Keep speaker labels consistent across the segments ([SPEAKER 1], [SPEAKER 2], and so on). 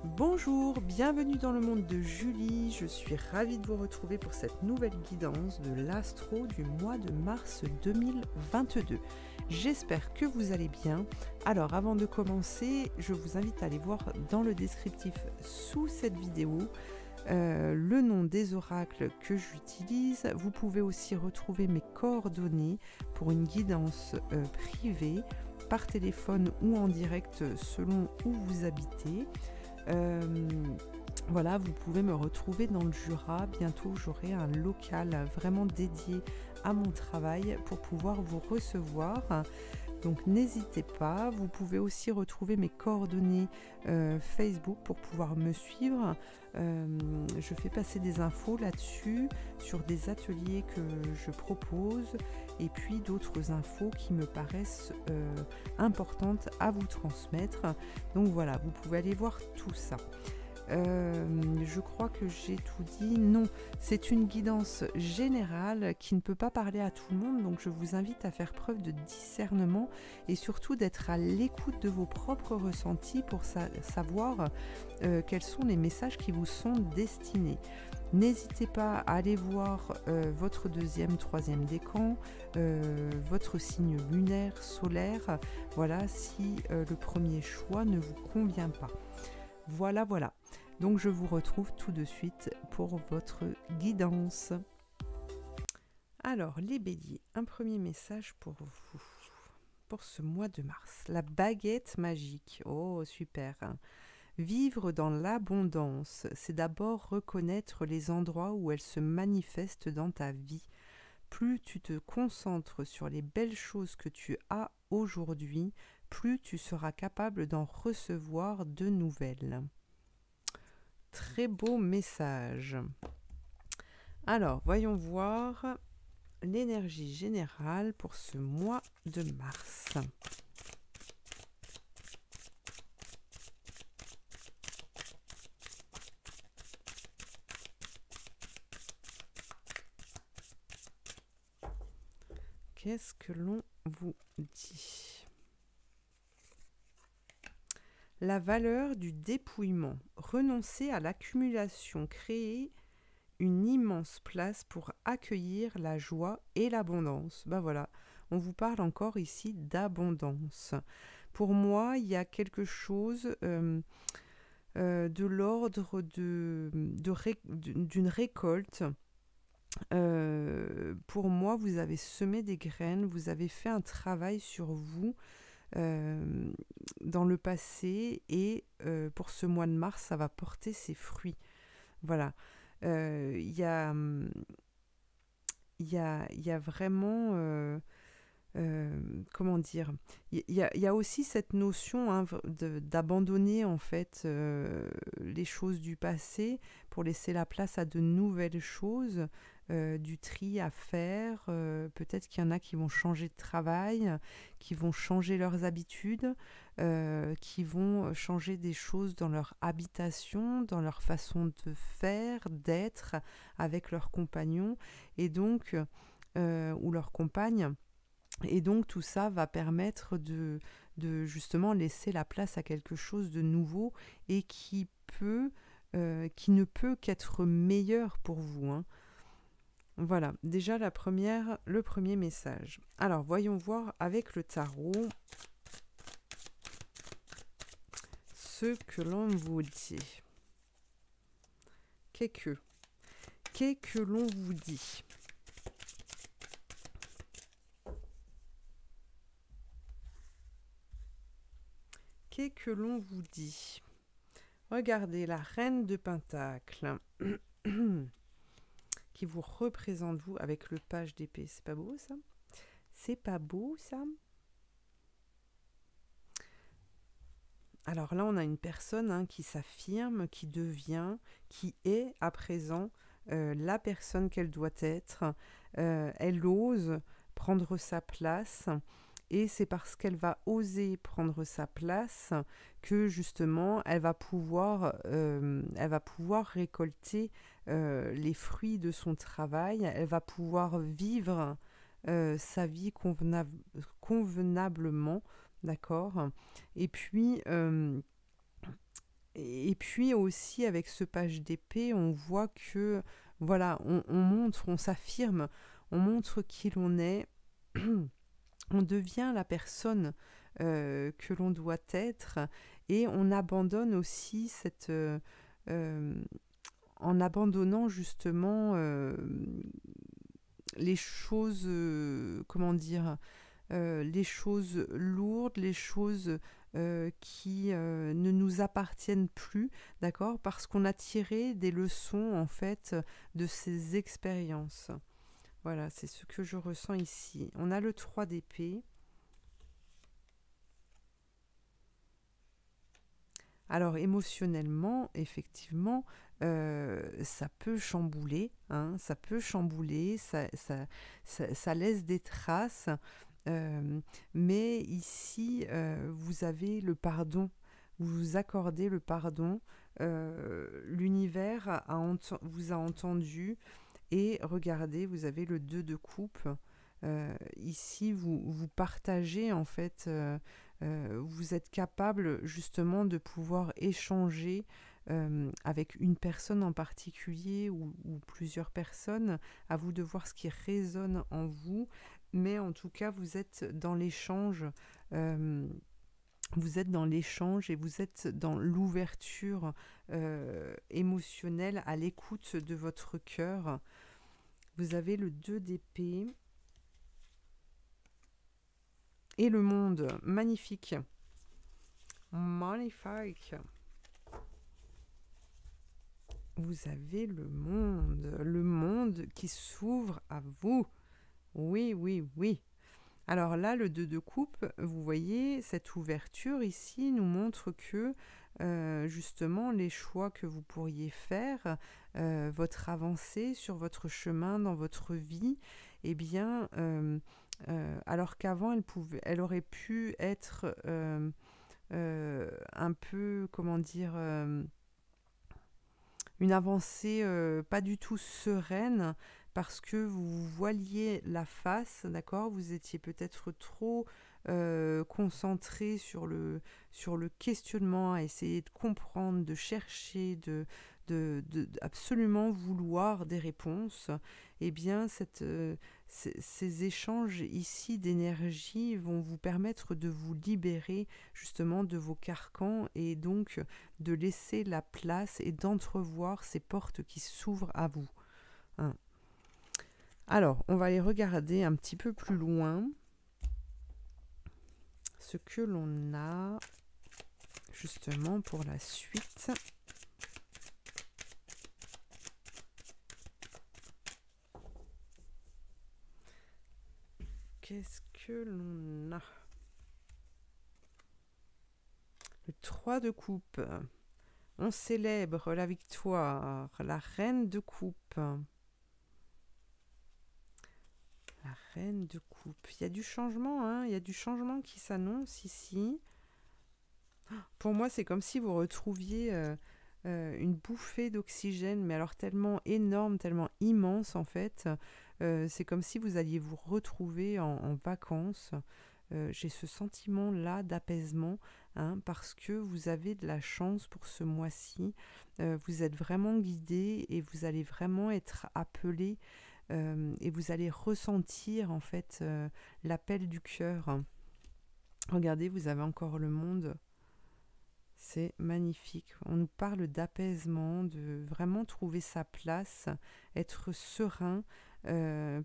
[SPEAKER 1] Bonjour, bienvenue dans le monde de Julie. Je suis ravie de vous retrouver pour cette nouvelle guidance de l'astro du mois de mars 2022. J'espère que vous allez bien. Alors avant de commencer, je vous invite à aller voir dans le descriptif sous cette vidéo le nom des oracles que j'utilise. Vous pouvez aussi retrouver mes coordonnées pour une guidance privée par téléphone ou en direct selon où vous habitez. Voilà, vous pouvez me retrouver dans le Jura. Bientôt, j'aurai un local vraiment dédié à mon travail pour pouvoir vous recevoir. Donc, n'hésitez pas. Vous pouvez aussi retrouver mes coordonnées Facebook pour pouvoir me suivre. Je fais passer des infos là-dessus sur des ateliers que je propose et puis d'autres infos qui me paraissent importantes à vous transmettre. Donc voilà, vous pouvez aller voir tout ça. Je crois que j'ai tout dit. Non, c'est une guidance générale qui ne peut pas parler à tout le monde, donc je vous invite à faire preuve de discernement et surtout d'être à l'écoute de vos propres ressentis pour savoir quels sont les messages qui vous sont destinés. N'hésitez pas à aller voir votre deuxième, troisième décan, votre signe lunaire, solaire, voilà, si le premier choix ne vous convient pas. Voilà. Donc je vous retrouve tout de suite pour votre guidance. Alors les béliers, un premier message pour vous, pour ce mois de mars. La baguette magique, oh super. Vivre dans l'abondance, c'est d'abord reconnaître les endroits où elle se manifeste dans ta vie. Plus tu te concentres sur les belles choses que tu as aujourd'hui, plus tu seras capable d'en recevoir de nouvelles. Très beau message. Alors, voyons voir l'énergie générale pour ce mois de mars. Qu'est-ce que l'on vous dit ? La valeur du dépouillement. Renoncer à l'accumulation, créer une immense place pour accueillir la joie et l'abondance. Ben voilà, on vous parle encore ici d'abondance. Pour moi, il y a quelque chose de l'ordre d'une récolte. Pour moi, vous avez semé des graines, vous avez fait un travail sur vous dans le passé et pour ce mois de mars, ça va porter ses fruits. Voilà. Il y a vraiment... comment dire, il y a aussi cette notion d'abandonner en fait les choses du passé pour laisser la place à de nouvelles choses, du tri à faire. Peut-être qu'il y en a qui vont changer de travail, qui vont changer leurs habitudes, qui vont changer des choses dans leur habitation, dans leur façon de faire, d'être avec leurs compagnons et donc ou leurs compagnes. Et donc tout ça va permettre de justement laisser la place à quelque chose de nouveau et qui ne peut qu'être meilleur pour vous, hein. Voilà, déjà le premier message. Alors voyons voir avec le tarot ce que l'on vous dit. Qu'est-ce que l'on vous dit ? Qu'est-ce que l'on vous dit ? Regardez la reine de Pentacle qui vous représente vous avec le page d'épée. C'est pas beau ça ? C'est pas beau ça ? Alors là, on a une personne qui s'affirme, qui devient, qui est à présent la personne qu'elle doit être. Elle ose prendre sa place. Et c'est parce qu'elle va oser prendre sa place que justement elle va pouvoir récolter les fruits de son travail. Elle va pouvoir vivre sa vie convenablement, d'accord ? Et puis Et puis aussi avec ce page d'épée, on voit que voilà, on montre, on s'affirme, on montre qui l'on est, on devient la personne que l'on doit être et on abandonne aussi cette... en abandonnant justement les choses, comment dire, les choses lourdes, les choses qui ne nous appartiennent plus, d'accord, parce qu'on a tiré des leçons en fait de ces expériences. Voilà, c'est ce que je ressens ici. On a le 3 d'épée. Alors émotionnellement, effectivement, ça peut chambouler, hein, ça peut chambouler, ça laisse des traces, mais ici, vous avez le pardon, vous vous accordez le pardon, l'univers vous a entendu, et regardez, vous avez le 2 de coupe, ici vous partagez en fait, vous êtes capable justement de pouvoir échanger avec une personne en particulier ou plusieurs personnes, à vous de voir ce qui résonne en vous, mais en tout cas vous êtes dans l'échange, vous êtes dans l'échange et vous êtes dans l'ouverture émotionnelle, à l'écoute de votre cœur. Vous avez le 2 d'épée et le monde, magnifique. Magnifique. Vous avez le monde qui s'ouvre à vous. Oui, oui, oui. Alors là, le 2 de coupe, vous voyez, cette ouverture ici nous montre que justement les choix que vous pourriez faire, votre avancée sur votre chemin dans votre vie, eh bien, alors qu'avant elle aurait pu être un peu, comment dire, une avancée pas du tout sereine, parce que vous voiliez la face, d'accord, vous étiez peut-être trop concentré sur le questionnement, à essayer de comprendre, de chercher, absolument vouloir des réponses. Eh bien, ces échanges ici d'énergie vont vous permettre de vous libérer justement de vos carcans, et donc de laisser la place et d'entrevoir ces portes qui s'ouvrent à vous. Hein. Alors, on va aller regarder un petit peu plus loin ce que l'on a justement pour la suite. Qu'est-ce que l'on a? Le 3 de coupe. On célèbre la victoire. La reine de coupe. La reine de coupe. Il y a du changement, hein, il y a du changement qui s'annonce ici. Pour moi, c'est comme si vous retrouviez une bouffée d'oxygène, mais alors tellement énorme, tellement immense en fait. C'est comme si vous alliez vous retrouver en vacances. J'ai ce sentiment-là d'apaisement, hein, parce que vous avez de la chance pour ce mois-ci. Vous êtes vraiment guidé et vous allez vraiment être appelé, et vous allez ressentir en fait l'appel du cœur. Regardez, vous avez encore le monde. C'est magnifique. On nous parle d'apaisement, de vraiment trouver sa place, être serein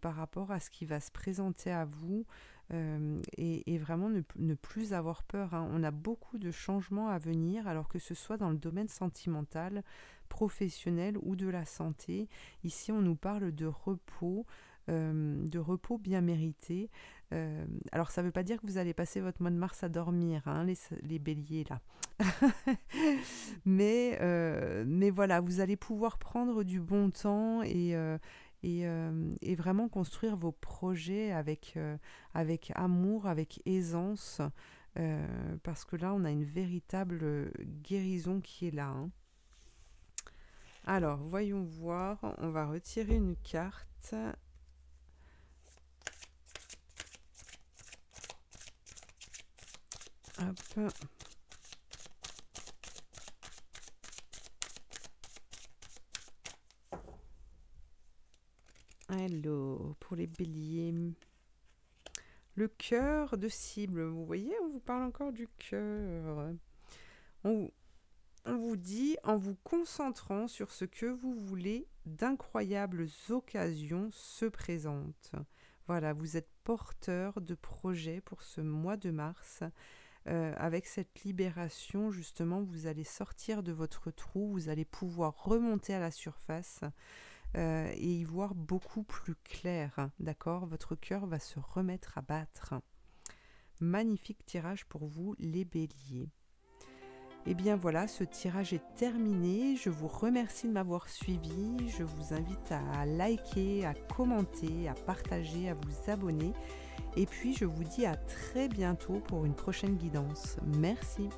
[SPEAKER 1] par rapport à ce qui va se présenter à vous, et vraiment ne plus avoir peur. Hein. On a beaucoup de changements à venir, alors que ce soit dans le domaine sentimental, professionnel ou de la santé. Ici, on nous parle de repos bien mérité. Alors, ça ne veut pas dire que vous allez passer votre mois de mars à dormir, hein, les béliers, là. mais voilà, vous allez pouvoir prendre du bon temps et vraiment construire vos projets avec amour, avec aisance, parce que là, on a une véritable guérison qui est là. Hein. Alors, voyons voir, on va retirer une carte. Hop. Alors, pour les béliers, le cœur de cible, vous voyez, on vous parle encore du cœur. On vous dit, en vous concentrant sur ce que vous voulez, d'incroyables occasions se présentent. Voilà, vous êtes porteur de projets pour ce mois de mars. Avec cette libération, justement, vous allez sortir de votre trou, vous allez pouvoir remonter à la surface et y voir beaucoup plus clair, d'accord ? Votre cœur va se remettre à battre. Magnifique tirage pour vous, les béliers. Et bien voilà, ce tirage est terminé. Je vous remercie de m'avoir suivi. Je vous invite à liker, à commenter, à partager, à vous abonner. Et puis je vous dis à très bientôt pour une prochaine guidance. Merci.